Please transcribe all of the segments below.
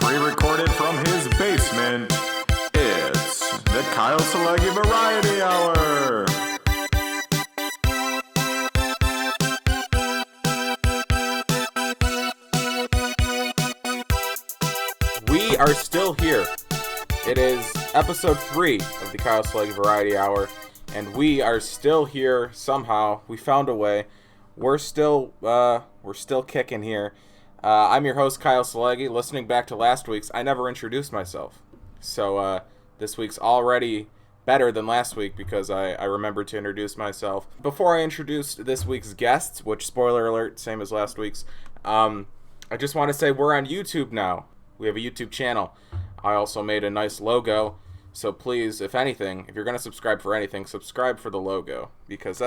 Pre-recorded from his basement, it's the Kyle Silagyi Variety Hour. We are still here. It is episode 3 of the Kyle Silagyi Variety Hour, and we are still here somehow. We found a way. We're still kicking here. I'm your host, Kyle Silagyi. Listening back to last week's, I never introduced myself. So this week's already better than last week because I remembered to introduce myself. Before I introduce this week's guests, which, spoiler alert, same as last week's, I just want to say we're on YouTube now. We have a YouTube channel. I also made a nice logo. So please, if anything, if you're going to subscribe for anything, subscribe for the logo. Because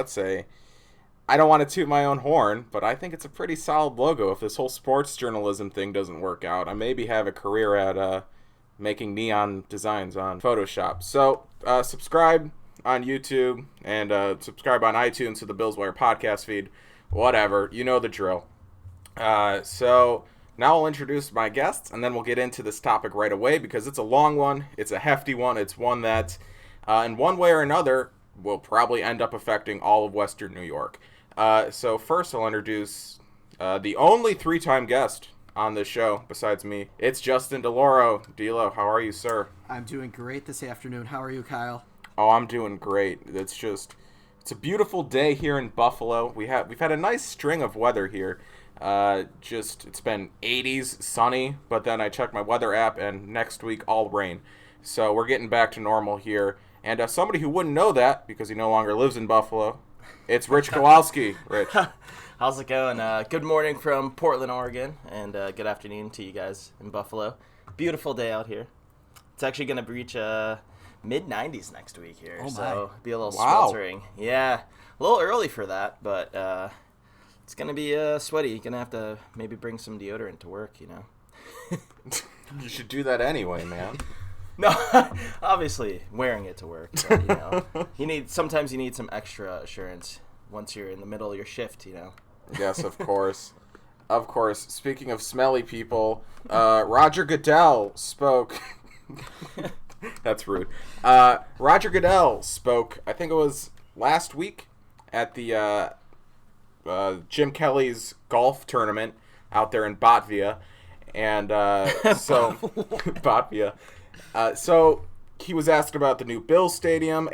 I don't want to toot my own horn, but I think it's a pretty solid logo. If this whole sports journalism thing doesn't work out, I maybe have a career at making neon designs on Photoshop. So subscribe on YouTube and subscribe on iTunes to the BillsWire podcast feed. Whatever, you know the drill. So now I'll introduce my guests, and then we'll get into this topic right away because it's a long one. It's a hefty one. It's one that, in one way or another, will probably end up affecting all of Western New York. So first I'll introduce the only 3-time guest on this show besides me. It's Justin DiLoro. Dilo, how are you, sir? I'm doing great this afternoon. How are you, Kyle? Oh, I'm doing great. It's a beautiful day here in Buffalo. We've had a nice string of weather here. It's been 80s, sunny, but then I checked my weather app and next week all rain. So we're getting back to normal here. And somebody who wouldn't know that because he no longer lives in Buffalo, it's Rich Kowalski. Rich. How's it going? Good morning from Portland, Oregon, and good afternoon to you guys in Buffalo. Beautiful day out here. It's actually going to reach mid-90s next week here, so be a little sweltering. Yeah, a little early for that, but it's going to be sweaty. You're going to have to maybe bring some deodorant to work, you know. You should do that anyway, man. No, obviously wearing it to work. But, sometimes you need some extra assurance once you're in the middle of your shift, you know. Yes, of course. Of course. Speaking of smelly people, Roger Goodell spoke. That's rude. Roger Goodell spoke, I think it was last week, at the Jim Kelly's golf tournament out there in Botvia. And so, Botvia. So he was asked about the new Bills stadium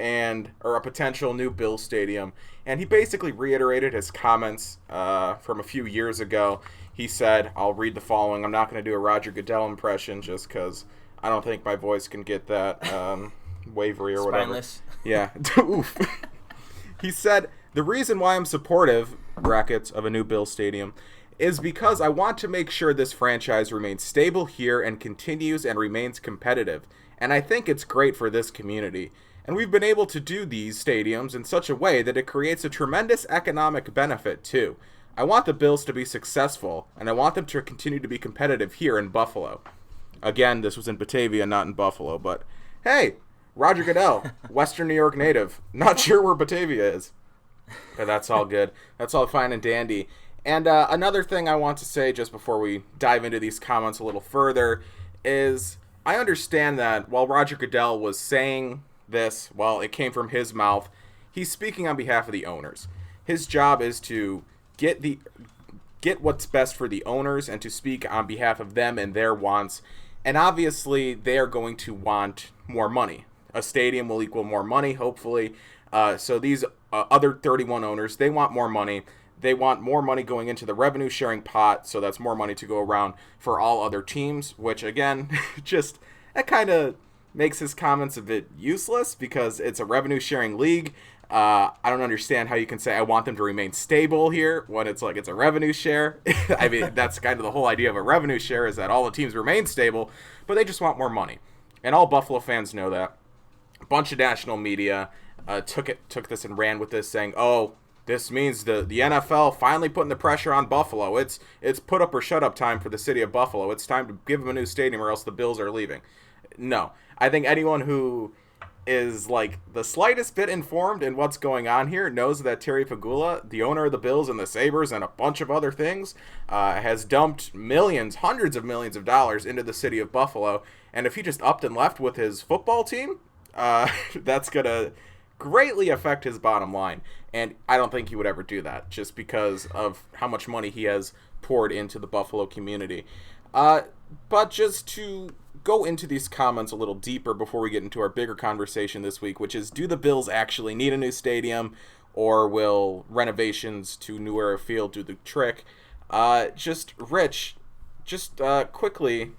or a potential new Bills stadium, and he basically reiterated his comments from a few years ago. He said, I'll read the following. I'm not going to do a Roger Goodell impression just because I don't think my voice can get that wavery or whatever. Spineless. Yeah. Oof. He said, the reason why I'm supportive, brackets, of a new Bills stadium is because I want to make sure this franchise remains stable here and continues and remains competitive. And I think it's great for this community. And we've been able to do these stadiums in such a way that it creates a tremendous economic benefit too. I want the Bills to be successful, and I want them to continue to be competitive here in Buffalo. Again, this was in Batavia, not in Buffalo, but hey, Roger Goodell, Western New York native. Not sure where Batavia is. But that's all good. That's all fine and dandy. And another thing I want to say just before we dive into these comments a little further is I understand that while Roger Goodell was saying this, while it came from his mouth, he's speaking on behalf of the owners. His job is to get what's best for the owners and to speak on behalf of them and their wants. And obviously, they are going to want more money. A stadium will equal more money, hopefully. So these other 31 owners, they want more money. They want more money going into the revenue sharing pot, so that's more money to go around for all other teams, which again, that kind of makes his comments a bit useless because it's a revenue sharing league. I don't understand how you can say I want them to remain stable here when it's like it's a revenue share. I mean, that's kind of the whole idea of a revenue share is that all the teams remain stable, but they just want more money. And all Buffalo fans know that. A bunch of national media took this and ran with this saying, oh, this means the NFL finally putting the pressure on Buffalo. It's put up or shut up time for the city of Buffalo. It's time to give them a new stadium or else the Bills are leaving. No. I think anyone who is like the slightest bit informed in what's going on here knows that Terry Pegula, the owner of the Bills and the Sabres and a bunch of other things, has dumped millions, hundreds of millions of dollars into the city of Buffalo. And if he just upped and left with his football team, that's going to greatly affect his bottom line. And I don't think he would ever do that just because of how much money he has poured into the Buffalo community. But just to go into these comments a little deeper before we get into our bigger conversation this week, which is, do the Bills actually need a new stadium, or will renovations to New Era Field do the trick? Just Rich, quickly,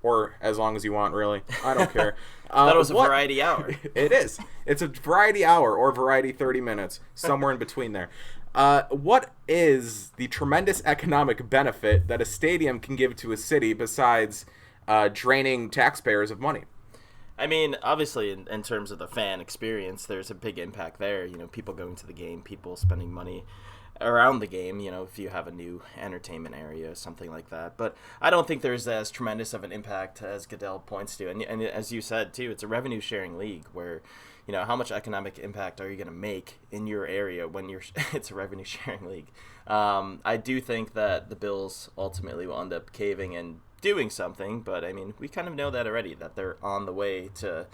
or as long as you want, really. I don't care. That was a variety hour. It is. It's a variety hour or variety 30 minutes, somewhere in between there. What is the tremendous economic benefit that a stadium can give to a city besides draining taxpayers of money? I mean, obviously, in terms of the fan experience, there's a big impact there. You know, people going to the game, people spending money around the game, you know, if you have a new entertainment area, something like that. But I don't think there's as tremendous of an impact as Goodell points to. And as you said, too, it's a revenue-sharing league where, you know, how much economic impact are you going to make in your area when it's a revenue-sharing league? I do think that the Bills ultimately will end up caving and doing something, but, I mean, we kind of know that already, that they're on the way to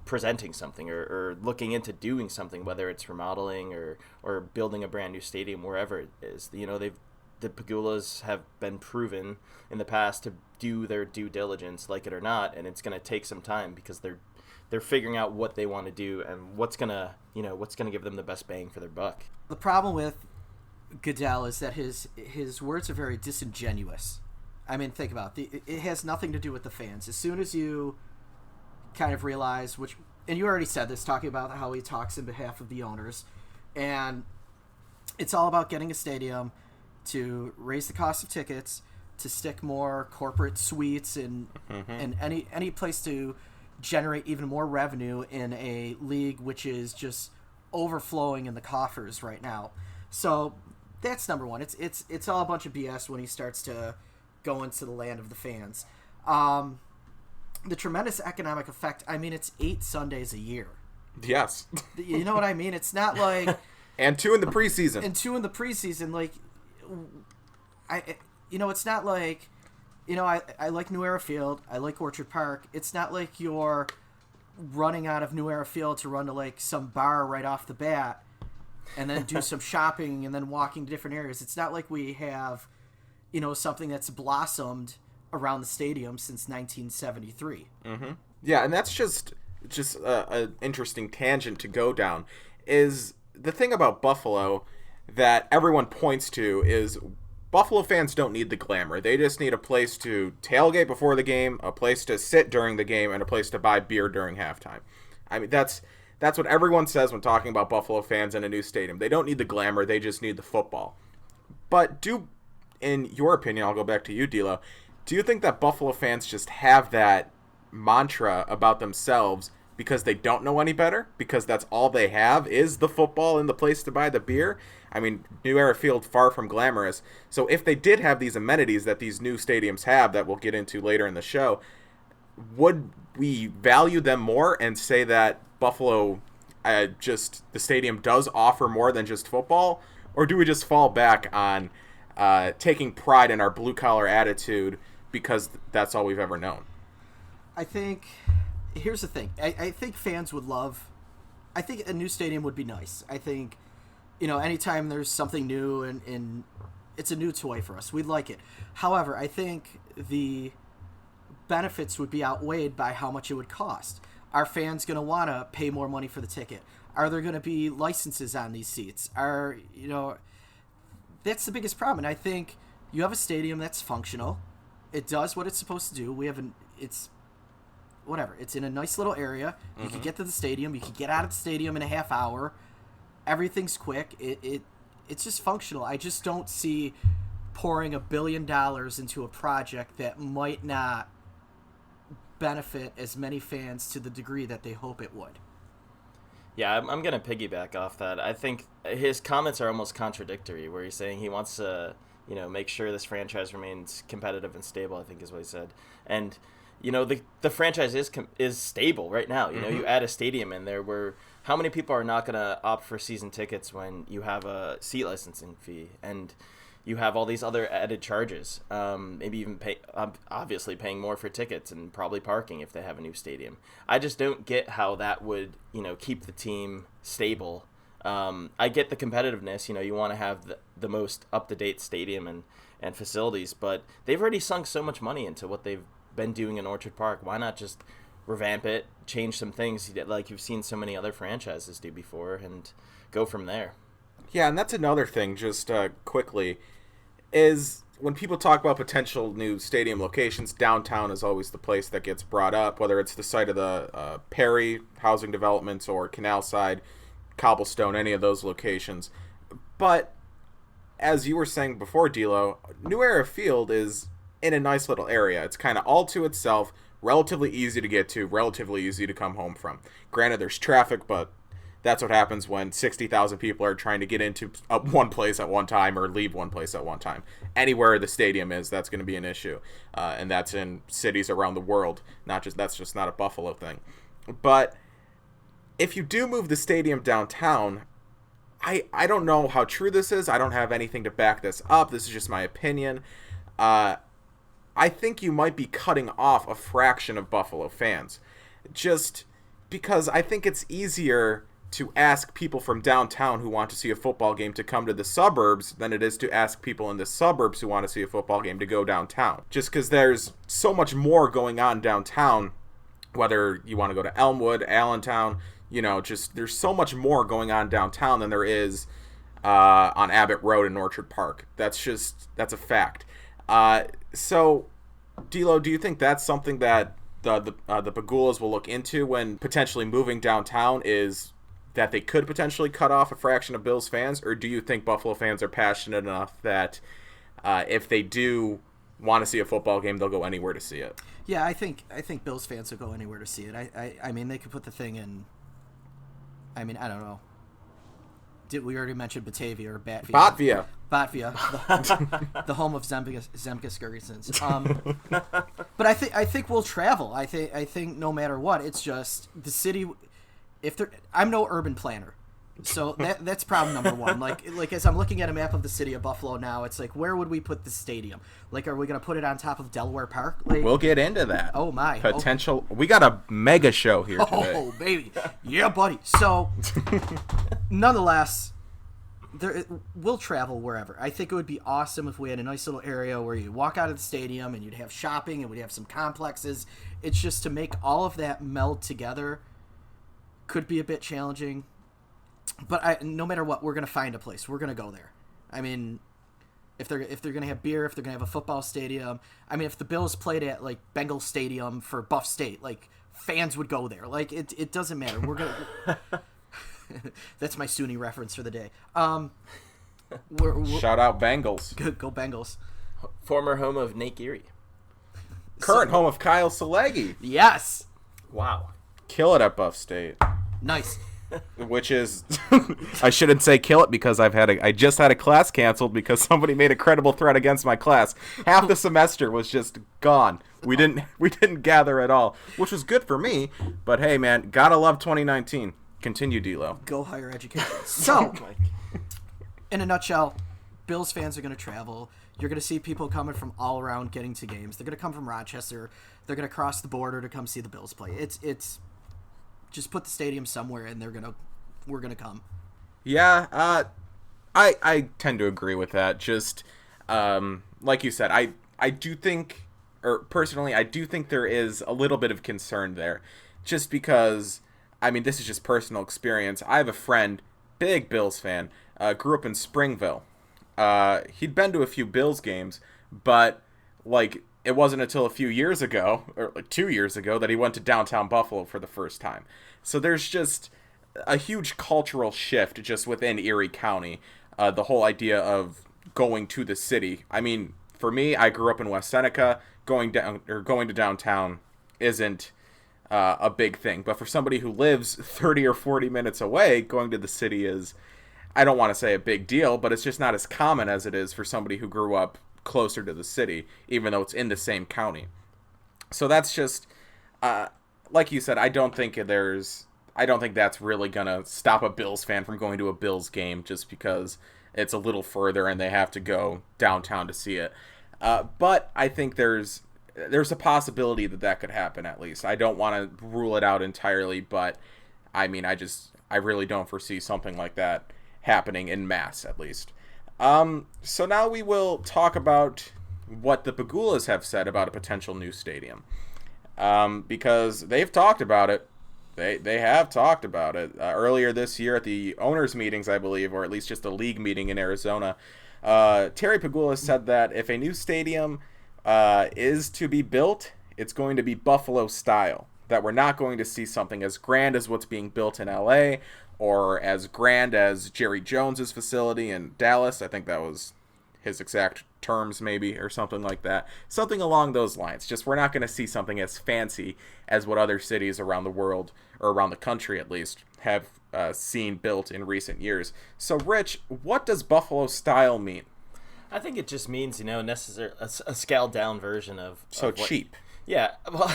presenting something or looking into doing something, whether it's remodeling or building a brand new stadium, wherever it is. You know, the Pegulas have been proven in the past to do their due diligence, like it or not, and it's going to take some time because they're figuring out what they want to do and what's going to give them the best bang for their buck. The problem with Goodell is that his words are very disingenuous. I mean, think about it. It has nothing to do with the fans. As soon as you kind of realize, and you already said this, talking about how he talks in behalf of the owners, and it's all about getting a stadium to raise the cost of tickets, to stick more corporate suites and any place to generate even more revenue in a league which is just overflowing in the coffers right now. So that's number one. It's all a bunch of BS when he starts to go into the land of the fans. The tremendous economic effect, I mean, it's 8 Sundays a year. Yes. You know what I mean? It's not like... And 2 in the preseason. Like, it's not like, I like New Era Field. I like Orchard Park. It's not like you're running out of New Era Field to run to, like, some bar right off the bat and then do some shopping and then walking to different areas. It's not like we have, something that's blossomed around the stadium since 1973. Mm-hmm. Yeah, and that's just an interesting tangent to go down. Is the thing about Buffalo that everyone points to is Buffalo fans don't need the glamour. They just need a place to tailgate before the game, a place to sit during the game, and a place to buy beer during halftime. I mean, that's what everyone says when talking about Buffalo fans in a new stadium. They don't need the glamour. They just need the football. But in your opinion, I'll go back to you, Dilo, do you think that Buffalo fans just have that mantra about themselves because they don't know any better? Because that's all they have is the football and the place to buy the beer? I mean, New Era Field, far from glamorous. So if they did have these amenities that these new stadiums have that we'll get into later in the show, would we value them more and say that Buffalo, the stadium does offer more than just football? Or do we just fall back on taking pride in our blue-collar attitude because that's all we've ever known? I think, here's the thing. I think fans would love, I think a new stadium would be nice. I think, anytime there's something new and it's a new toy for us, we'd like it. However, I think the benefits would be outweighed by how much it would cost. Are fans going to want to pay more money for the ticket? Are there going to be licenses on these seats? That's the biggest problem. And I think you have a stadium that's functional. It does what it's supposed to do. It's in a nice little area. You can get to the stadium. You can get out of the stadium in a half hour. Everything's quick. It's just functional. I just don't see pouring $1 billion into a project that might not benefit as many fans to the degree that they hope it would. Yeah, I'm going to piggyback off that. I think his comments are almost contradictory, where he's saying he wants to, make sure this franchise remains competitive and stable, I think is what he said. And, the franchise is stable right now. You add a stadium in there where how many people are not going to opt for season tickets when you have a seat licensing fee and you have all these other added charges, maybe even obviously paying more for tickets and probably parking if they have a new stadium. I just don't get how that would, keep the team stable. I get the competitiveness, you want to have the most up-to-date stadium and facilities, but they've already sunk so much money into what they've been doing in Orchard Park. Why not just revamp it, change some things like you've seen so many other franchises do before, and go from there? Yeah, and that's another thing, just quickly, is when people talk about potential new stadium locations, downtown is always the place that gets brought up, whether it's the site of the Perry housing developments or Canal Side, Cobblestone, any of those locations. But as you were saying before, D'Lo, New Era Field is in a nice little area. It's kind of all to itself, relatively easy to get to, relatively easy to come home from. Granted, there's traffic, but that's what happens when 60,000 people are trying to get into one place at one time or leave one place at one time. Anywhere the stadium is, that's going to be an issue. And that's in cities around the world. That's just not a Buffalo thing. But if you do move the stadium downtown, I don't know how true this is. I don't have anything to back this up. This is just my opinion. I think you might be cutting off a fraction of Buffalo fans. Just because I think it's easier to ask people from downtown who want to see a football game to come to the suburbs than it is to ask people in the suburbs who want to see a football game to go downtown. Just because there's so much more going on downtown, whether you want to go to Elmwood, Allentown, there's so much more going on downtown than there is on Abbott Road in Orchard Park. That's a fact. So, D'Lo, do you think that's something that the Pegulas will look into when potentially moving downtown, is that they could potentially cut off a fraction of Bills fans? Or do you think Buffalo fans are passionate enough that if they do want to see a football game, they'll go anywhere to see it? Yeah, I think Bills fans will go anywhere to see it. I mean, they could put the thing in. I mean, I don't know. Did we already mention Batavia or Batvia? Batvia, the home of Zemgus Girgensons. But I think we'll travel. I think no matter what, it's just the city. I'm no urban planner, so that's problem number one. Like as I'm looking at a map of the city of Buffalo now, it's like, where would we put the stadium? Like, are we gonna put it on top of Delaware Park? We'll get into that. Oh my potential. We got a mega show here today. Oh baby, yeah, buddy. So, nonetheless, we'll travel wherever. I think it would be awesome if we had a nice little area where you walk out of the stadium and you'd have shopping and we'd have some complexes. It's just to make all of that meld together could be a bit challenging. But no matter what, we're going to find a place. We're going to go there. I mean, if they're going to have beer, if they're going to have a football stadium. I mean, if the Bills played at, Bengal Stadium for Buff State, fans would go there. It doesn't matter. We're going to... That's my SUNY reference for the day. Shout out Bengals. Go Bengals. Former home of Nate Geary. Current home of Kyle Silagyi. Yes. Wow. Kill it at Buff State. Nice. Which is, I shouldn't say kill it because I just had a class canceled because somebody made a credible threat against my class. Half the semester was just gone. We didn't gather at all, which was good for me. But hey, man, gotta love 2019. Continue, D'Lo. Go higher education. So, in a nutshell, Bills fans are going to travel. You're going to see people coming from all around getting to games. They're going to come from Rochester. They're going to cross the border to come see the Bills play. It's just put the stadium somewhere, and we're going to come. Yeah, I tend to agree with that. Just like you said, I do think, or personally, I do think there is a little bit of concern there, just because. I mean, this is just personal experience. I have a friend, big Bills fan, grew up in Springville. He'd been to a few Bills games, but, it wasn't until a few years ago, or 2 years ago, that he went to downtown Buffalo for the first time. So there's just a huge cultural shift just within Erie County, the whole idea of going to the city. I mean, for me, I grew up in West Seneca. Going to downtown isn't a big thing, but for somebody who lives 30 or 40 minutes away, going to the city is, I don't want to say a big deal, but it's just not as common as it is for somebody who grew up closer to the city, even though it's in the same county. So that's just, like you said, I don't think that's really gonna stop a Bills fan from going to a Bills game just because it's a little further and they have to go downtown to see it. But I think there's a possibility that could happen at least. I don't want to rule it out entirely, but I mean, I really don't foresee something like that happening en masse, at least. So now we will talk about what the Pegulas have said about a potential new stadium. Because they've talked about it. They have talked about it. Earlier this year at the owners' meetings, I believe, or at least just a league meeting in Arizona, Terry Pegula said that if a new stadium is to be built, it's going to be Buffalo style. That we're not going to see something as grand as what's being built in LA or as grand as Jerry Jones's facility in Dallas. I think that was his exact terms, maybe, or something like that. Something along those lines. Just we're not going to see something as fancy as what other cities around the world, or around the country at least, have seen built in recent years. So, Rich, what does Buffalo style mean? I think it just means, a scaled down version of cheap. Yeah, well,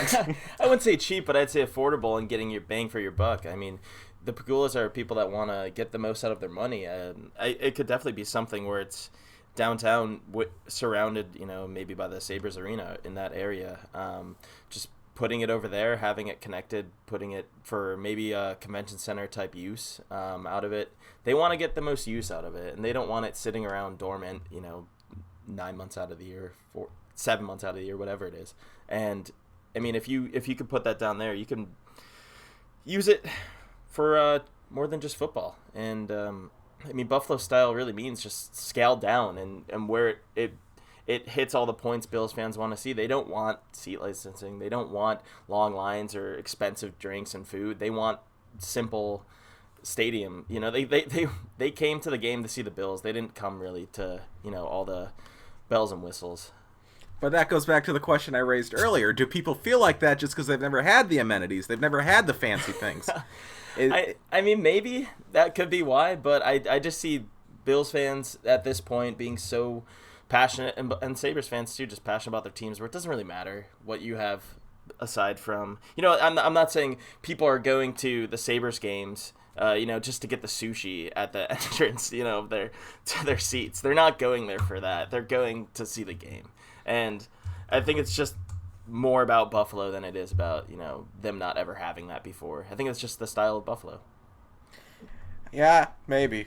I wouldn't say cheap, but I'd say affordable and getting your bang for your buck. I mean, the Pegulas are people that want to get the most out of their money. It could definitely be something where it's downtown, surrounded, maybe by the Sabres Arena in that area. Just putting it over there, having it connected, putting it for maybe a convention center type use out of it. They want to get the most use out of it, and they don't want it sitting around dormant, 9 months out of the year, 7 months out of the year, whatever it is. And I mean, if you could put that down there, you can use it for more than just football. And I mean, Buffalo style really means just scaled down and where it hits all the points Bills fans want to see. They don't want seat licensing. They don't want long lines or expensive drinks and food. They want simple stadium. They came to the game to see the Bills. They didn't come really to, all the bells and whistles. But that goes back to the question I raised earlier. Do people feel like that just because they've never had the amenities? They've never had the fancy things. I mean, maybe that could be why, but I just see Bills fans at this point being so passionate, and Sabres fans too, just passionate about their teams, where it doesn't really matter what you have aside from, I'm not saying people are going to the Sabres games, just to get the sushi at the entrance, to their seats. They're not going there for that. They're going to see the game. And I think it's just more about Buffalo than it is about, them not ever having that before. I think it's just the style of Buffalo. Yeah, maybe.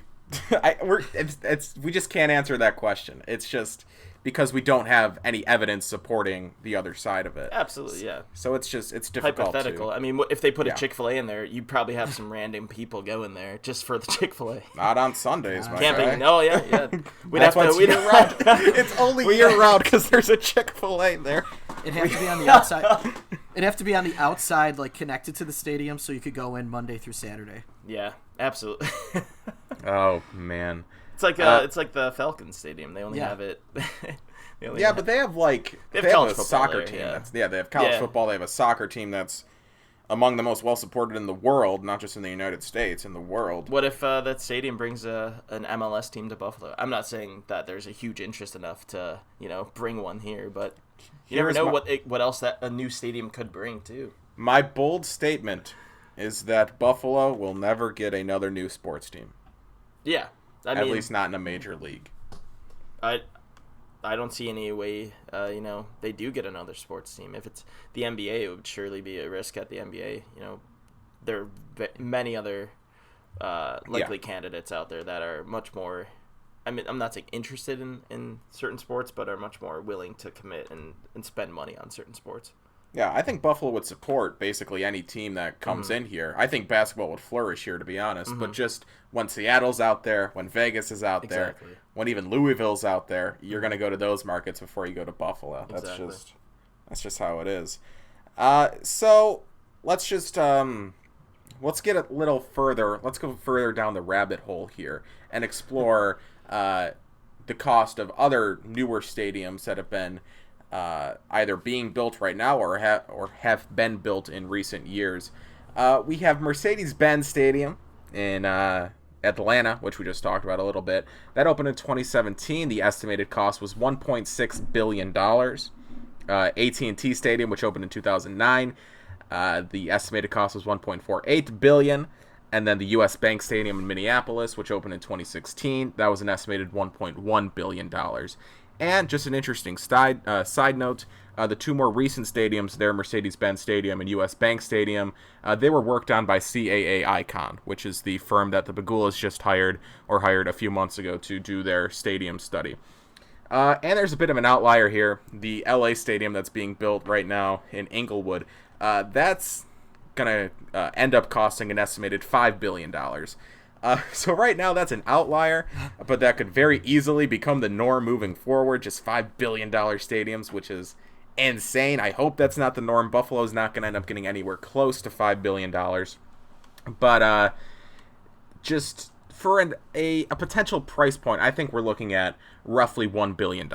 We just can't answer that question. It's just because we don't have any evidence supporting the other side of it. Absolutely, yeah. So it's difficult. Hypothetical. I mean, if they put a Chick-fil-A in there, you'd probably have some random people go in there just for the Chick-fil-A. Not on Sundays, my Camping. guy. No, yeah. We'd have to. Year-round. It's only year-round because there's a Chick-fil-A there. It'd have to be on the outside. It'd have to be on the outside, like connected to the stadium, so you could go in Monday through Saturday. Yeah, absolutely. Oh man, it's like the Falcons Stadium. They only have it. But they have a soccer team. They have college football. They have a soccer team that's among the most well supported in the world, not just in the United States, in the world. What if that stadium brings an MLS team to Buffalo? I'm not saying that there's a huge interest enough to bring one here, but you never know what else that a new stadium could bring too. My bold statement is that Buffalo will never get another new sports team. Yeah, at least not in a major league. I don't see any way, they do get another sports team. If it's the NBA, it would surely be a risk at the NBA. There are many other likely candidates out there that are much more, I mean, I'm not saying interested in certain sports, but are much more willing to commit and spend money on certain sports. Yeah, I think Buffalo would support basically any team that comes in here. I think basketball would flourish here, to be honest. But just when Seattle's out there, when Vegas is out there, when even Louisville's out there, you're going to go to those markets before you go to Buffalo. That's just how it is. So let's just let's get a little further. Let's go further down the rabbit hole here and explore the cost of other newer stadiums that have been either being built right now or have been built in recent years. We have Mercedes-Benz Stadium in Atlanta, which we just talked about a little bit. That opened in 2017. The estimated cost was $1.6 billion. AT&T Stadium, which opened in 2009, the estimated cost was $1.48 billion. And then the U.S. Bank Stadium in Minneapolis, which opened in 2016, that was an estimated $1.1 billion. And just an interesting side note, the two more recent stadiums there, Mercedes-Benz Stadium and U.S. Bank Stadium, they were worked on by CAA Icon, which is the firm that the Bagulas just hired a few months ago to do their stadium study. And there's a bit of an outlier here. The LA Stadium that's being built right now in Inglewood, that's going to end up costing an estimated $5 billion. So right now that's an outlier, but that could very easily become the norm moving forward, just $5 billion stadiums, which is insane. I hope that's not the norm. Buffalo's not going to end up getting anywhere close to $5 billion. But just for a potential price point, I think we're looking at roughly $1 billion.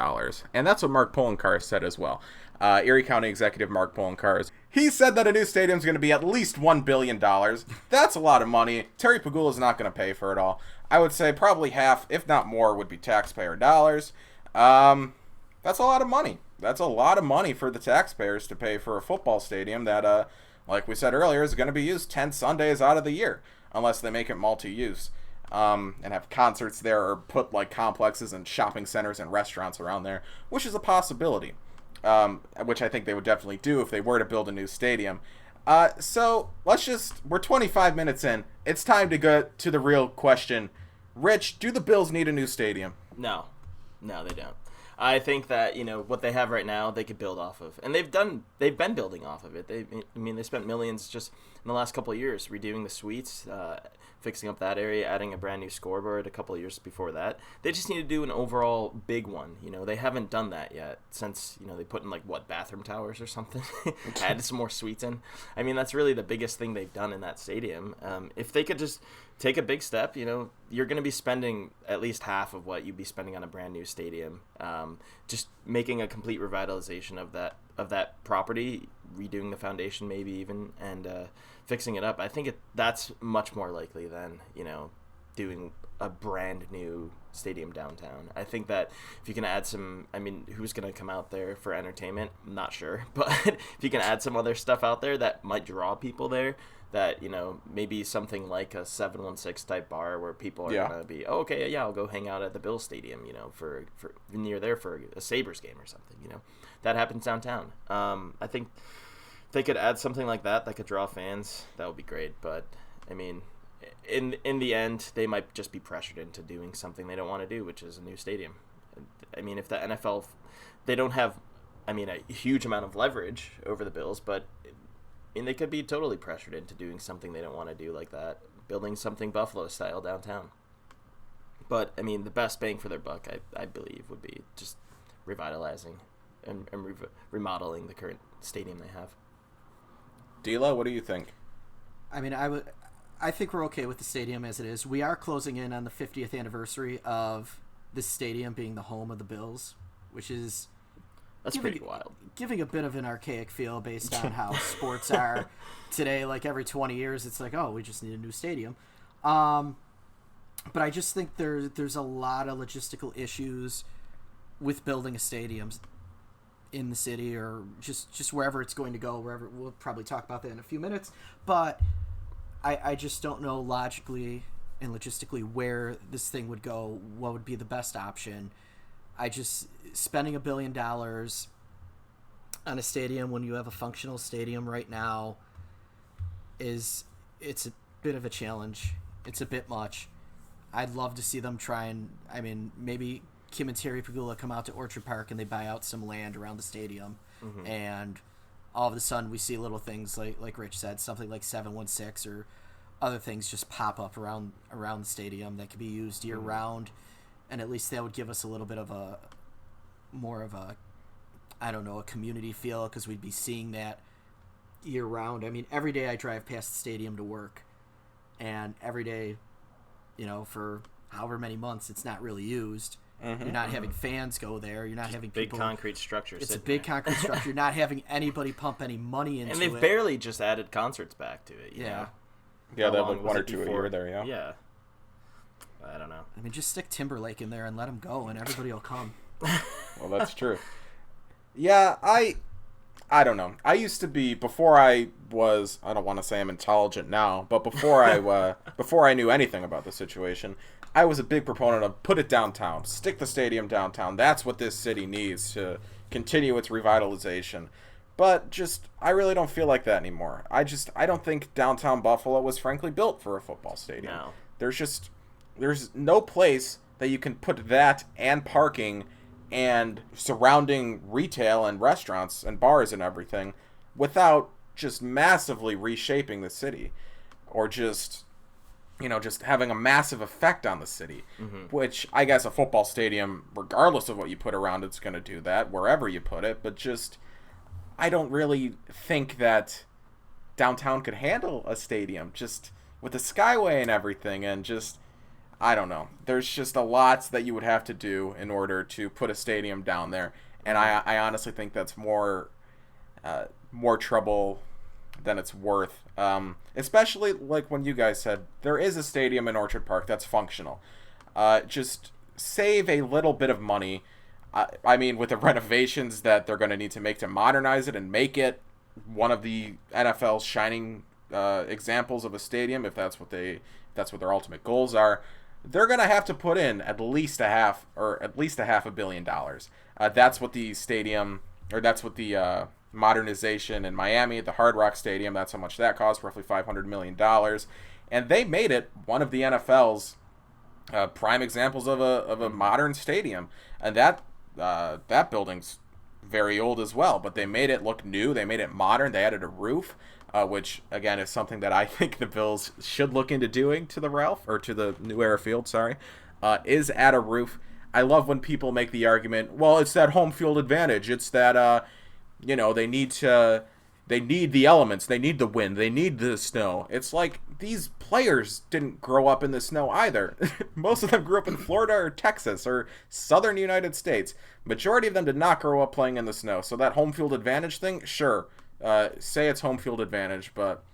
And that's what Mark Poloncarz said as well. Erie County Executive Mark Poloncarz. He said that a new stadium is going to be at least $1 billion. That's a lot of money. Terry Pegula is not going to pay for it all. I would say probably half, if not more, would be taxpayer dollars. That's a lot of money. That's a lot of money for the taxpayers to pay for a football stadium that, like we said earlier, is going to be used 10 Sundays out of the year, unless they make it multi-use. And have concerts there or put like complexes and shopping centers and restaurants around there, which is a possibility. Which I think they would definitely do if they were to build a new stadium. So we're 25 minutes in. It's time to go to the real question. Rich, do the Bills need a new stadium? No, they don't. I think that, what they have right now, they could build off of. And they've been building off of it. They spent millions just in the last couple of years redoing the suites, fixing up that area, adding a brand new scoreboard a couple of years before that. They just need to do an overall big one. They haven't done that yet since, they put in bathroom towers or something, added some more suites in. That's really the biggest thing they've done in that stadium. If they could just take a big step, you're going to be spending at least half of what you'd be spending on a brand new stadium. Just making a complete revitalization of that property, redoing the foundation maybe even, and fixing it up. I think that's much more likely than doing a brand new stadium downtown. I think that if you can add some, who's going to come out there for entertainment? I'm not sure, but if you can add some other stuff out there that might draw people there, that maybe something like a 716 type bar where people are going to be, I'll go hang out at the Bills Stadium, for near there for a Sabres game or something. That happens downtown. I think if they could add something like that could draw fans, that would be great. But in the end, they might just be pressured into doing something they don't want to do, which is a new stadium. If the NFL, they don't have a huge amount of leverage over the Bills, but they could be totally pressured into doing something they don't want to do, like that, building something Buffalo style downtown. But the best bang for their buck, I believe, would be just revitalizing and remodeling the current stadium they have. Dila, what do you think? I think we're okay with the stadium as it is. We are closing in on the 50th anniversary of this stadium being the home of the Bills, which is pretty wild. Giving a bit of an archaic feel based on how sports are today. Like every 20 years, it's like, we just need a new stadium. But I just think there's a lot of logistical issues with building a stadium in the city or just wherever it's going to go. Wherever, we'll probably talk about that in a few minutes. But I just don't know logically and logistically where this thing would go. What would be the best option? Spending $1 billion on a stadium when you have a functional stadium right now it's a bit of a challenge. It's a bit much. I'd love to see them try and, maybe Kim and Terry Pegula come out to Orchard Park and they buy out some land around the stadium, and all of a sudden we see little things like Rich said, something like 716 or other things just pop up around the stadium that could be used year round. And at least that would give us a little bit of a community feel, because we'd be seeing that year round. Every day I drive past the stadium to work, and every day, for however many months it's not really used. You're not having fans go there. You're not having big people. concrete structure. It's a big concrete structure. You're not having anybody pump any money into it. And they've barely just added concerts back to it. Yeah. Yeah, they have like one or two a year there, yeah. Yeah. I don't know. Just stick Timberlake in there and let him go, and everybody will come. Well, that's true. Yeah, I don't know. I used to be, before I was, I don't want to say I'm intelligent now, but before before I knew anything about the situation, I was a big proponent of put it downtown, stick the stadium downtown. That's what this city needs to continue its revitalization. But just, I really don't feel like that anymore. I don't think downtown Buffalo was frankly built for a football stadium. No. There's no place that you can put that and parking and surrounding retail and restaurants and bars and everything without just massively reshaping the city, or just having a massive effect on the city. Which I guess a football stadium, regardless of what you put around it's going to do that wherever you put it. But just, I don't really think that downtown could handle a stadium just with the skyway and everything, and just, I don't know. There's just a lot that you would have to do in order to put a stadium down there, and I honestly think that's more trouble than it's worth. Especially like when you guys said there is a stadium in Orchard Park that's functional. Just save a little bit of money. I mean, with the renovations that they're going to need to make to modernize it and make it one of the NFL's shining examples of a stadium, if that's what their ultimate goals are. They're going to have to put in at least a half $500 million. That's what the stadium, or that's what the modernization in Miami at the Hard Rock Stadium, that's how much that cost, roughly $500 million. And they made it one of the NFL's prime examples of a modern stadium. And that building's very old as well, but they made it look new. They made it modern. They added a roof. Which, again, is something that I think the Bills should look into doing to the New Era Field, is add a roof. I love when people make the argument, well, it's that home field advantage. It's that, they need the elements. They need the wind. They need the snow. It's like, these players didn't grow up in the snow either. Most of them grew up in Florida or Texas or southern United States. Majority of them did not grow up playing in the snow. So that home field advantage thing, sure. Say it's home field advantage, but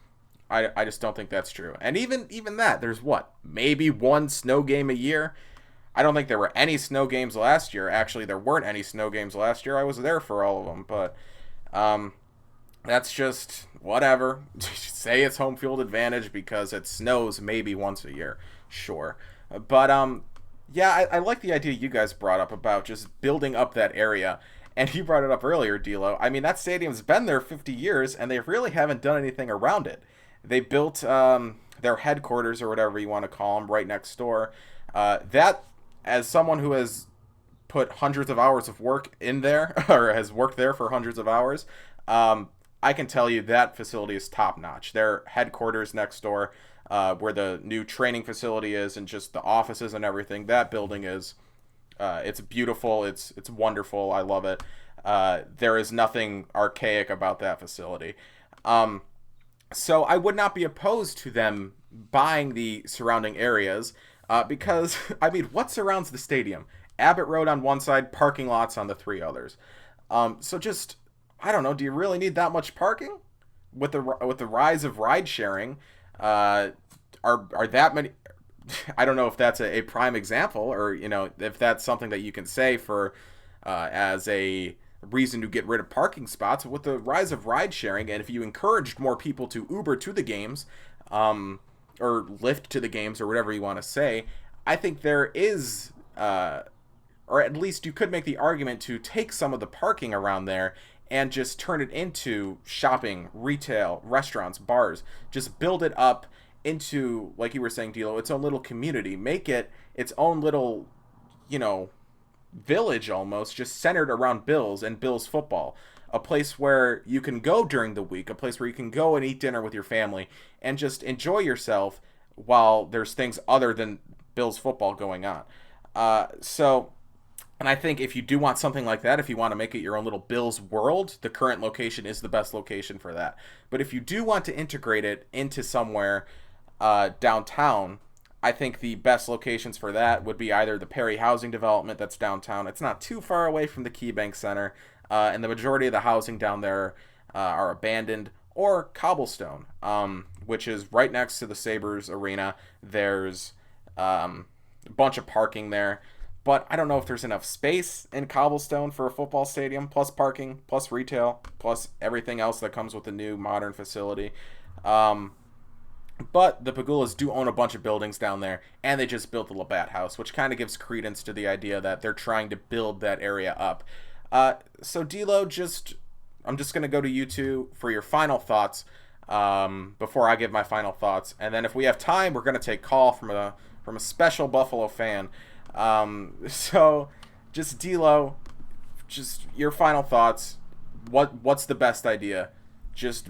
I just don't think that's true. And even that, there's maybe one snow game a year. I don't think there were any snow games last year. Actually, there weren't any snow games last year. I was there for all of them, but that's just whatever. Say it's home field advantage because it snows maybe once a year. Sure. But yeah, I like the idea you guys brought up about just building up that area. And you brought it up earlier, D'Lo. I mean, that stadium's been there 50 years, and they really haven't done anything around it. They built their headquarters, or whatever you want to call them, right next door. That, as someone who has put hundreds of hours of work in there, or has worked there for hundreds of hours, I can tell you that facility is top-notch. Their headquarters next door, where the new training facility is, and just the offices and everything, that building is... it's beautiful. It's wonderful. I love it. There is nothing archaic about that facility. So I would not be opposed to them buying the surrounding areas because, I mean, what surrounds the stadium? Abbott Road on one side, parking lots on the three others. So just, I don't know, do you really need that much parking? With the rise of ride sharing, are that many... I don't know if that's a prime example, or if that's something that you can say for as a reason to get rid of parking spots. With the rise of ride sharing, and if you encouraged more people to Uber to the games, or Lyft to the games, or whatever you want to say, I think there is, or at least you could make the argument to take some of the parking around there and just turn it into shopping, retail, restaurants, bars. Just build it up into, like you were saying, D'Lo, its own little community. Make it its own little, village almost, just centered around Bills and Bills football. A place where you can go during the week, a place where you can go and eat dinner with your family and just enjoy yourself while there's things other than Bills football going on. And I think if you do want something like that, if you want to make it your own little Bills world, the current location is the best location for that. But if you do want to integrate it into somewhere downtown, I think the best locations for that would be either the Perry housing development that's downtown. It's not too far away from the KeyBank Center, and the majority of the housing down there are abandoned, or Cobblestone, which is right next to the Sabres arena. There's a bunch of parking there. but I don't know if there's enough space in Cobblestone for a football stadium, plus parking, plus retail, plus everything else that comes with a new modern facility. But the Pagulas do own a bunch of buildings down there, and they just built the Labatt House, which kind of gives credence to the idea that they're trying to build that area up. So D'Lo, I'm just going to go to you two for your final thoughts before I give my final thoughts. And then if we have time, we're going to take call from a special Buffalo fan. So just D'Lo, just your final thoughts. What's the best idea? Just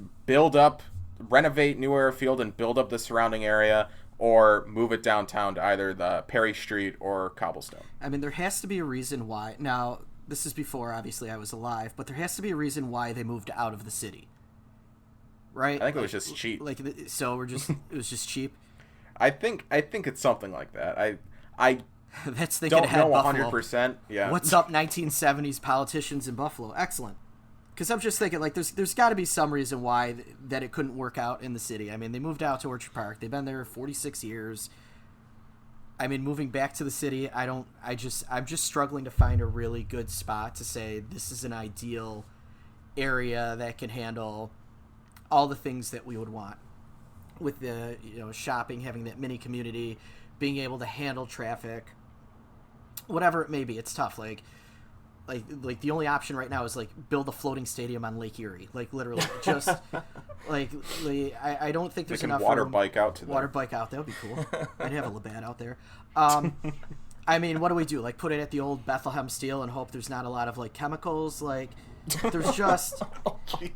renovate New Era Field and build up the surrounding area, or move it downtown to either the Perry Street or Cobblestone? I mean, there has to be a reason why. Now, this is before, obviously, I was alive, but there has to be a reason why they moved out of the city. Right? I think it was just cheap. It was just cheap. I think it's something like that. I That's thinking don't ahead, know Buffalo. 100%. Yeah. What's up, 1970s politicians in Buffalo? Excellent. Because I'm just thinking, like, there's got to be some reason why that it couldn't work out in the city. I mean, they moved out to Orchard Park. They've been there 46 years. I mean, moving back to the city, I'm just struggling to find a really good spot to say this is an ideal area that can handle all the things that we would want with the shopping, having that mini community, being able to handle traffic, whatever it may be. It's tough. Like the only option right now is like build a floating stadium on Lake Erie. Like literally, just I don't think there's enough water room. bike out to water them. bike out. That would be cool. I'd have a Labatt out there. I mean, what do we do? Like put it at the old Bethlehem Steel and hope there's not a lot of like chemicals. Like there's just Oh, jeez.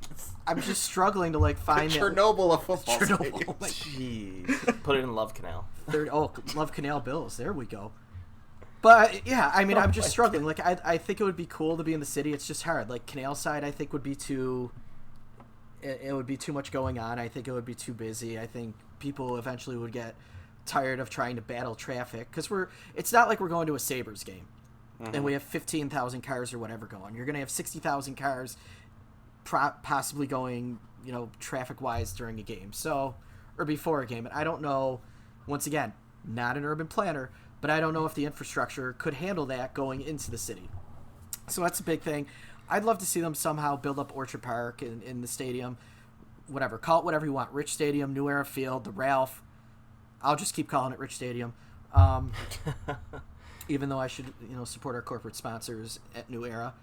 I'm just struggling to like find that. Chernobyl of football Chernobyl. stadium. Like, Jeez. Put it in Love Canal. Love Canal Bills. There we go. But yeah, I mean, I'm just struggling. Like, I think it would be cool to be in the city. It's just hard. Like, Canal Side, I think would be too. It would be too much going on. I think it would be too busy. I think people eventually would get tired of trying to battle traffic because it's not like we're going to a Sabres game and we have 15,000 cars or whatever going. You're going to have 60,000 cars possibly going, traffic wise during a game. Or before a game. And I don't know, once again, not an urban planner, but I don't know if the infrastructure could handle that going into the city. So that's a big thing. I'd love to see them somehow build up Orchard Park in the stadium. Whatever. Call it whatever you want. Rich Stadium, New Era Field, the Ralph. I'll just keep calling it Rich Stadium. Even though I should, support our corporate sponsors at New Era.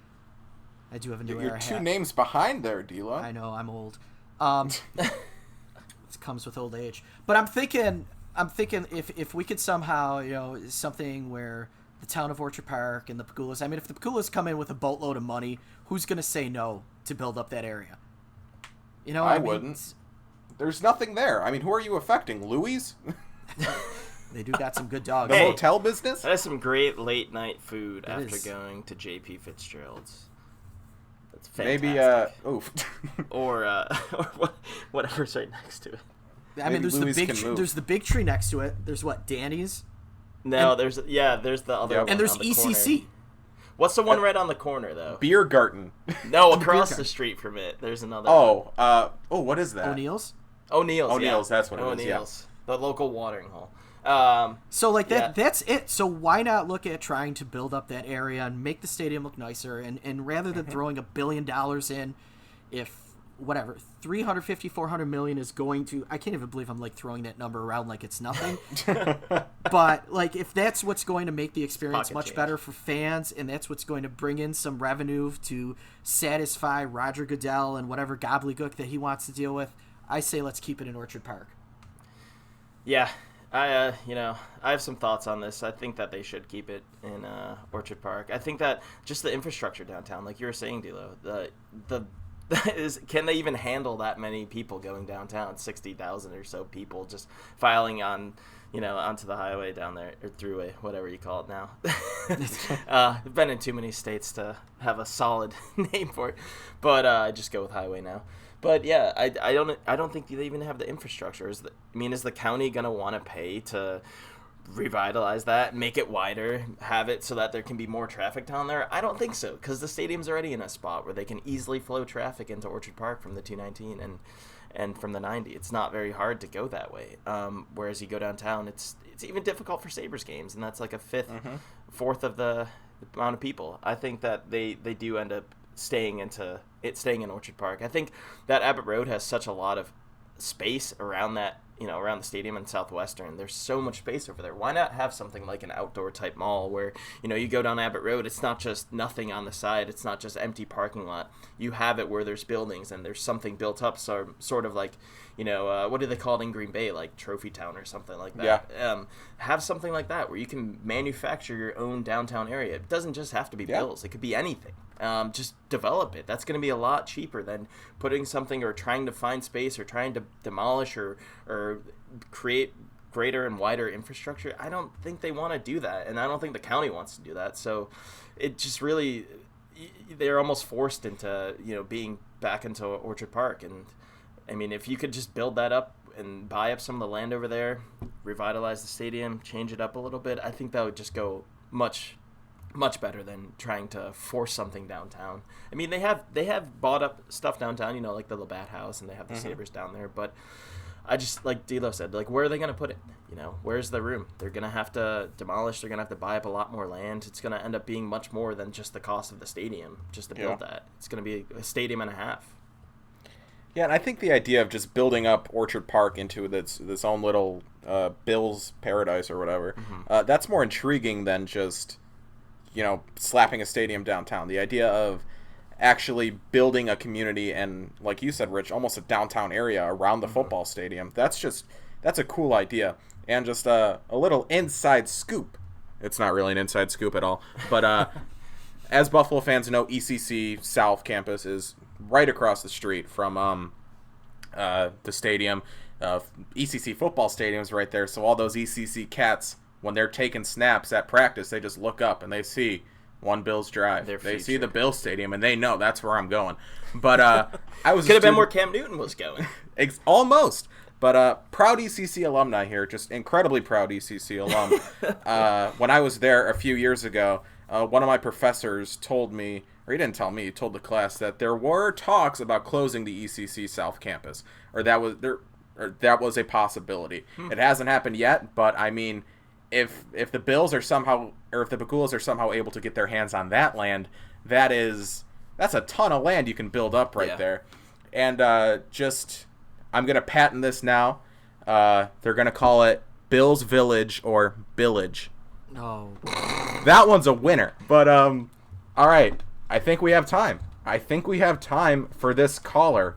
I do have a New Era hat. You're 2 names behind there, D'Lo. I know, I'm old. It comes with old age. But I'm thinking if we could somehow, something where the town of Orchard Park and the Pagulas, I mean, if the Pagulas come in with a boatload of money, who's going to say no to build up that area? I wouldn't. There's nothing there. I mean, who are you affecting? Louis? They do got some good dogs. The Hey. hotel business? That is some great late night food It after is. going to J.P. Fitzgerald's. That's fantastic. Maybe, oof. or whatever's right next to it. I mean, Maybe Louis can move. there's the big tree next to it. There's what, Danny's? No, there's the other one And there's on the ECC. corner. What's the one right on the corner though? Beer Garden. No, across Beer the street from it. There's another one. What is that? O'Neill's? O'Neill's, that's what it is, yeah. O'Neill's, the local watering hole. So like Yeah. that's it. So why not look at trying to build up that area and make the stadium look nicer and rather than throwing $1 billion in, if whatever 350 400 million is going to, I can't even believe I'm like throwing that number around like it's nothing. But like if that's what's going to make the experience Pocket much change. better for fans and that's what's going to bring in some revenue to satisfy Roger Goodell and whatever gobbledygook that he wants to deal with, I say let's keep it in Orchard Park. Yeah, I have some thoughts on this. I think that they should keep it in Orchard Park. I think that just the infrastructure downtown, like you were saying, D'Lo, can they even handle that many people going downtown? 60,000 or so people just filing on, onto the highway down there, or throughway, whatever you call it now. I've been in too many states to have a solid name for it, but I just go with highway now. But yeah, I don't think they even have the infrastructure. Is the county gonna want to pay to revitalize that, make it wider, have it so that there can be more traffic down there? I don't think so, because the stadium's already in a spot where they can easily flow traffic into Orchard Park from the 219 and from the 90. It's not very hard to go that way. Whereas you go downtown, it's even difficult for Sabres games, and that's like a fourth of the amount of people. I think that they do end up staying in Orchard Park. I think that Abbott Road has such a lot of space around that, around the stadium and Southwestern. There's so much space over there. Why not have something like an outdoor type mall where, you go down Abbott Road, it's not just nothing on the side, it's not just empty parking lot. You have it where there's buildings and there's something built up, so sort of like, what do they call it in Green Bay, like Trophy Town or something like that. Yeah. Have something like that where you can manufacture your own downtown area. It doesn't just have to be Bills. It could be anything. Just develop it. That's going to be a lot cheaper than putting something or trying to find space or trying to demolish or create greater and wider infrastructure. I don't think they want to do that, and I don't think the county wants to do that. So it just really, they're almost forced into, being back into Orchard Park. And I mean, if you could just build that up and buy up some of the land over there, revitalize the stadium, change it up a little bit, I think that would just go much better than trying to force something downtown. I mean, they have bought up stuff downtown, like the Labatt House, and they have the Sabres down there, but I just, like D'Lo said, like, where are they going to put it? Where's the room? They're going to have to demolish, they're going to have to buy up a lot more land. It's going to end up being much more than just the cost of the stadium, just to build that. It's going to be a stadium and a half. Yeah, and I think the idea of just building up Orchard Park into this own little Bills paradise or whatever, that's more intriguing than just slapping a stadium downtown. The idea of actually building a community and, like you said, Rich, almost a downtown area around the football stadium, that's a cool idea. And just a little inside scoop. It's not really an inside scoop at all, but as Buffalo fans know, ECC South Campus is right across the street from the stadium. ECC football stadium's right there, so all those ECC cats, when they're taking snaps at practice, they just look up and they see One Bills Drive. They see the Bills Stadium and they know that's where I'm going. But I was could have been where Cam Newton was going. Almost. But proud ECC alumni here, just incredibly proud ECC alum. When I was there a few years ago, one of my professors told me, or he didn't tell me, he told the class that there were talks about closing the ECC South Campus, or that was a possibility. It hasn't happened yet, but I mean, if the Bills are somehow, or if the Bagulas are somehow able to get their hands on that land, that's a ton of land you can build up right there. And I'm gonna patent this now. They're gonna call it Bills Village or Billage. No. That one's a winner. But all right, I think we have time. For this caller.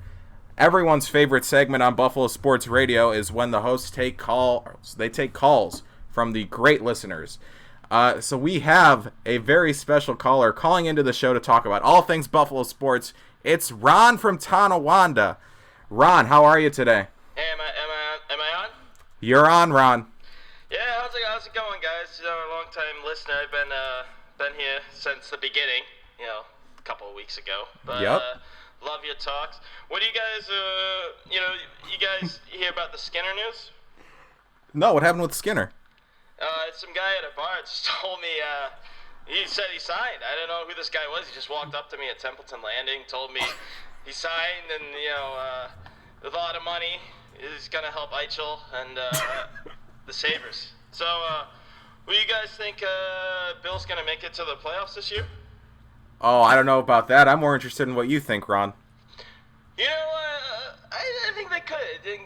Everyone's favorite segment on Buffalo Sports Radio is when the hosts take calls. They take calls from the great listeners. So we have a very special caller calling into the show to talk about all things Buffalo sports. It's Ron from Tonawanda. Ron, how are you today? Hey, am I on? You're on, Ron. Yeah, how's it going, guys? A long-time listener. I've been here since the beginning, a couple of weeks ago. But, love your talks. What do you guys, you guys hear about the Skinner news? No, what happened with Skinner? Some guy at a bar just told me, he said he signed. I didn't know who this guy was. He just walked up to me at Templeton Landing, told me he signed, and, with a lot of money, he's going to help Eichel and the Sabres. So, what do you guys think Bill's going to make it to the playoffs this year? Oh, I don't know about that. I'm more interested in what you think, Ron. I think they could. We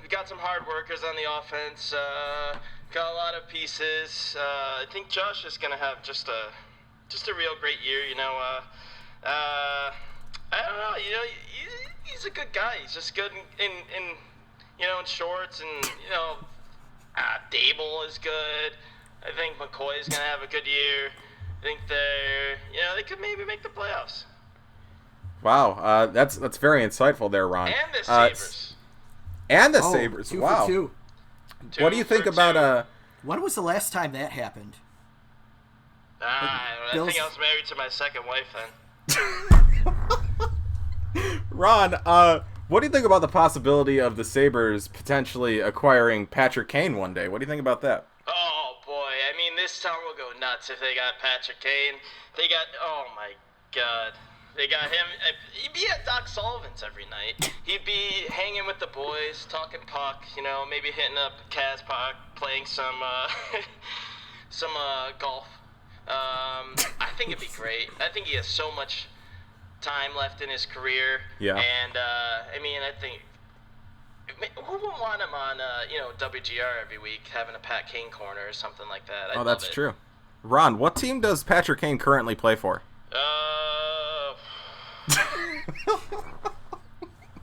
got some hard workers on the offense. Got a lot of pieces. I think Josh is going to have just a real great year. I don't know. He's a good guy. He's just good in shorts, and Dable is good. I think McCoy is going to have a good year. I think they could maybe make the playoffs. Wow, that's very insightful there, Ron. And the Sabres. Sabres. 2 wow. for 2. What do you think about When was the last time that happened? I think I was married to my second wife then. Ron, what do you think about the possibility of the Sabres potentially acquiring Patrick Kane one day? What do you think about that? Oh, I mean, this town will go nuts if they got Patrick Kane. They got, oh my God. They got him. He'd be at Doc Sullivan's every night. He'd be hanging with the boys, talking puck, maybe hitting up Kaz Puck, playing some golf. I think it'd be great. I think he has so much time left in his career. Yeah. And, I think, who wouldn't want him on, WGR every week, having a Pat Kane corner or something like that? Oh, that's true. Ron, what team does Patrick Kane currently play for?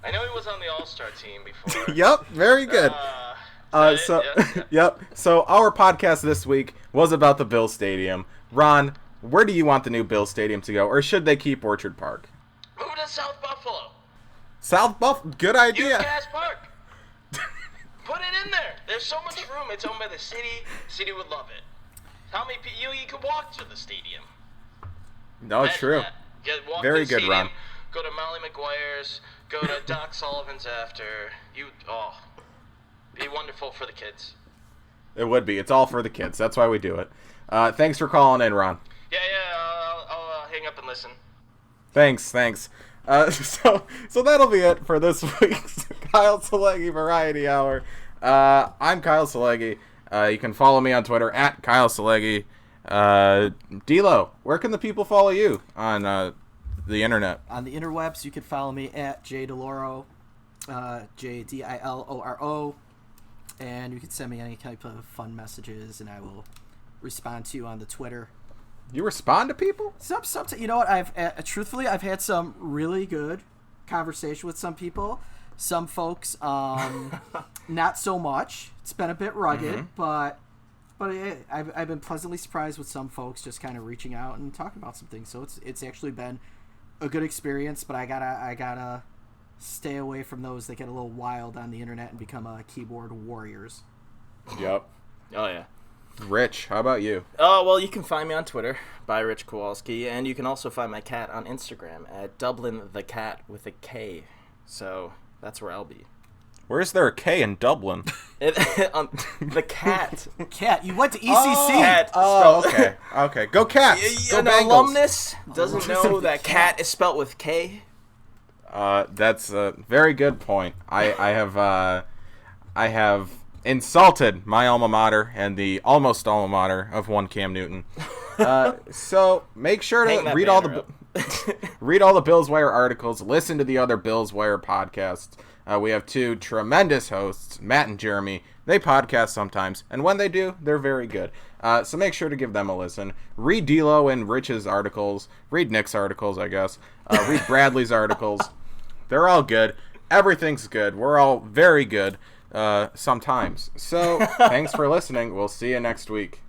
I know he was on the All-Star team before. Yep, very good. Yep. So our podcast this week was about the Bills Stadium. Ron, where do you want the new Bills Stadium to go, or should they keep Orchard Park? Move to South Buffalo. South Buffalo, good idea. Use Gas Park. Put it in there. There's so much room. It's owned by the city. The city would love it. How many people you could walk to the stadium? No, true. Walk Very to the good, stadium, Ron. Go to Molly McGuire's. Go to Doc Sullivan's after. Be wonderful for the kids. It would be. It's all for the kids. That's why we do it. Thanks for calling in, Ron. Yeah. I'll hang up and listen. Thanks. So that'll be it for this week's Kyle Silagyi Variety Hour. I'm Kyle Silagyi. You can follow me on Twitter at Kyle Silagyi. DiLoro, where can the people follow you on the internet? On the interwebs, you can follow me at DiLoro, JDILORO, and you can send me any type of fun messages, and I will respond to you on the Twitter. You respond to people? Some, you know what? I've had some really good conversation with some people. Some folks, not so much. It's been a bit rugged, but I've been pleasantly surprised with some folks just kind of reaching out and talking about some things. So it's actually been a good experience. But I gotta stay away from those that get a little wild on the internet and become keyboard warriors. Yep. Oh yeah. Rich, how about you? Oh, well, you can find me on Twitter by Rich Kowalski, and you can also find my cat on Instagram at Dublin the Cat with a K. So that's where I'll be. Where's there a K in Dublin? The cat. Cat, you went to ECC. Cat. Okay. Go Cats. Go An Bengals. alumnus doesn't know that cat is spelt with K. That's a very good point. I have insulted my alma mater and the almost alma mater of one Cam Newton. So make sure to read all the BillsWire articles. Listen to the other BillsWire podcasts. We have two tremendous hosts, Matt and Jeremy. They podcast sometimes, and when they do, they're very good. So make sure to give them a listen. Read DiLoro and Rich's articles. Read Nick's articles, I guess. Read Bradley's articles. They're all good. Everything's good. We're all very good sometimes. So thanks for listening. We'll see you next week.